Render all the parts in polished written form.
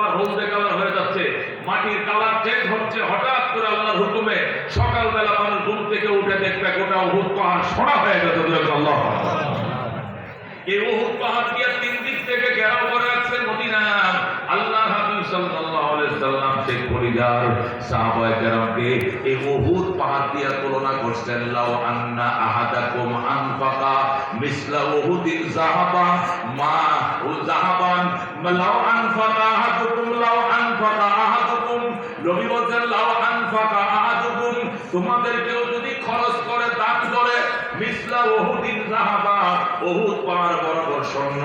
রূপার হলদে কালার হয়ে যাচ্ছে, মাটির কালার চেঞ্জ হচ্ছে। হঠাৎ করে আল্লাহর হুকুমে সকালবেলা মানুষ ঘুম থেকে উঠে দেখবে গোটা উহুদ পাহাড় সোনা হয়ে গেছে। আল্লাহ, এই উহুদ পাহাড় দিয়ে 3 দিক থেকে ঘেরাও করে রাখছে মদিনা। আল্লাহ হাবিব সাল্লাল্লাহু আলাইহি সাল্লাম শেখ পরিবার সাহাবায়ে কেরামকে এই উহুদ পাহাড় দিয়ে তুলনা করছেন। লাউ আন্না আহাদাকুম আনফাকা মিসলা উহুদিন যাহাবান মা যাহাবান লাউ আনফাকা আহাদুকুম নবী বলেন লাউ আনফাকা আহাদুকুম, তোমাদের কেউ যদি খরচ করে দান করে মিসলা উহুদিন যাহাবা উহুদ পাহাড় বরাবর স্বর্ণ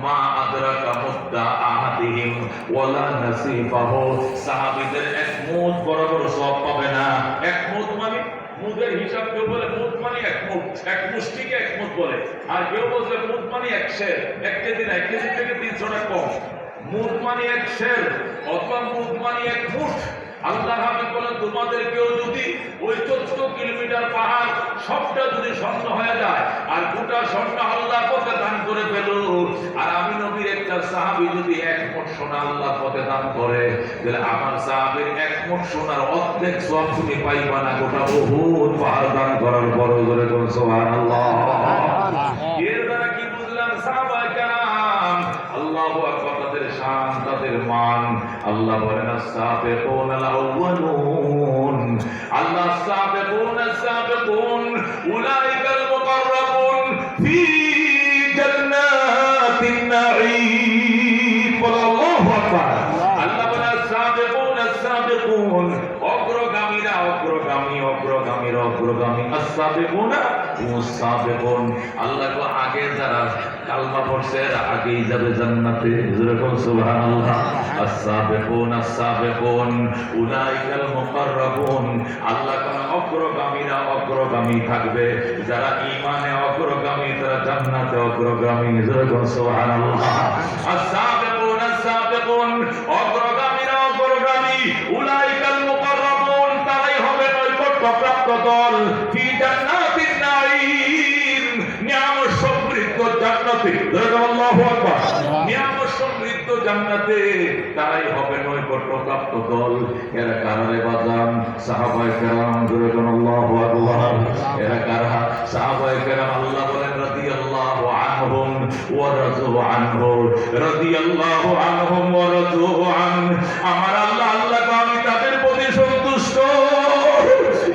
মা আদরাকা মুদ্দা আহাদিহিম ওয়ালা নাসিফাহু, সাহাবীদের এক মুদ বরাবর সওয়াব পাবে না। এক মুদ মানে মুদের হিসাব কেউ বলে মুদ মানে এক মুদ, এক মুষ্টিকে এক মুদ বলে, আর কেউ বলে মুদ মানে এক সের, 1 কেজি না, 1 কেজি থেকে 300 টাকা কম। মুদ মানে এক সের অথবা মুদ মানে এক মুঠ। আল্লাহ হাবিব বলেন তোমাদের কেউ যদি ওই 14 কিলোমিটার পাহাড় সবটা যদি স্বর্ণ হয়ে যায় আর গোটা স্বর্ণ আল্লাহর পথে দান করে ফেল, আর আমি নবীর একটা সাহাবী যদি 1 মুঠ সোনা আল্লাহর পথে দান করে, তাহলে আমার সাহাবীর 1 মুঠ সোনার অর্ধেক সওয়াব তুমি পাইবা না গোটা উহুদ পাহাড় দান করার পরও। জোরে বলুন সুবহানাল্লাহ। এর দ্বারা কি বুঝলাম? সাহাবায়ে কেরাম আল্লাহু আকবার, তাদের শান, তাদের মান। আল্লাহ বলেন as-সাবিকুনাল আউয়ালুন, আল্লাহ সাবিকুন উলাইকাল মুকাররাবুন ফি জান্নাতিন নাঈম। আল্লাহু আকবার। আল্লাহ বলেন as-সাবিকুন অগ্রগামীরা, অগ্রগামীরা অগ্রগামী। as-সাবিকুনা মুসাবিকুন, আল্লাহ তো আগে যারা কালমা পড়ছে এরা আগেই যাবে জান্নাতে। যেরকম সুবহানাল্লাহ। as-সাবিকুন উলাইকাল মুকাররাবুন, আল্লাহ কোন অগ্রগামীরা অগ্রগামী থাকবে, যারা ঈমানে অগ্রগামী তারা জান্নাতে অগ্রগামী। যেরকম সুবহানাল্লাহ। as-সাবিকুন অগ্রগামীরা অগ্রগামী, উলাইকাল মুকাররাবুন তারাই হবে নৈকট্যপ্রাপ্ত দল। ফি জান্নাতিন নাঈম, নিয়ামত সমৃদ্ধ জান্নাতে। আল্লাহু আকবার। নিয়ামত সমৃদ্ধ জান্নাতে তারাই হবে নৈকট্যপ্রাপ্ত দল। এরা কারা রে বাজান? সাহাবায়ে কেরাম। আল্লাহু আকবার। এরা কারা? সাহাবায়ে কেরাম। আল্লাহ বলেন রাদিয়াল্লাহু আনহুম ওয়া রাযু আনহু, রাদিয়াল্লাহু আনহুম ওয়া রাযু আন। আমার আল্লাহ আমি তাদের প্রতি সন্তুষ্ট,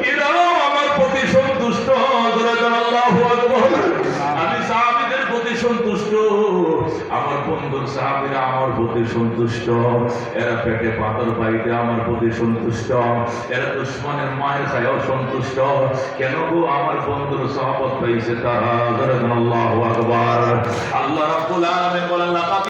এরাও আমার প্রতি সন্তুষ্ট। আল্লাহু আকবার। আমি সাহাবীদের প্রতি সন্তুষ্ট, আমার বন্ধুর সাহাবীরা আমার প্রতি সন্তুষ্ট। এরা পেটে পাথর পাইতে আমার প্রতি সন্তুষ্ট, এরা দুশমনের মায়ের খায়ও সন্তুষ্ট। কেন গো? আমার বন্ধুর সহবত পাইছে তারা।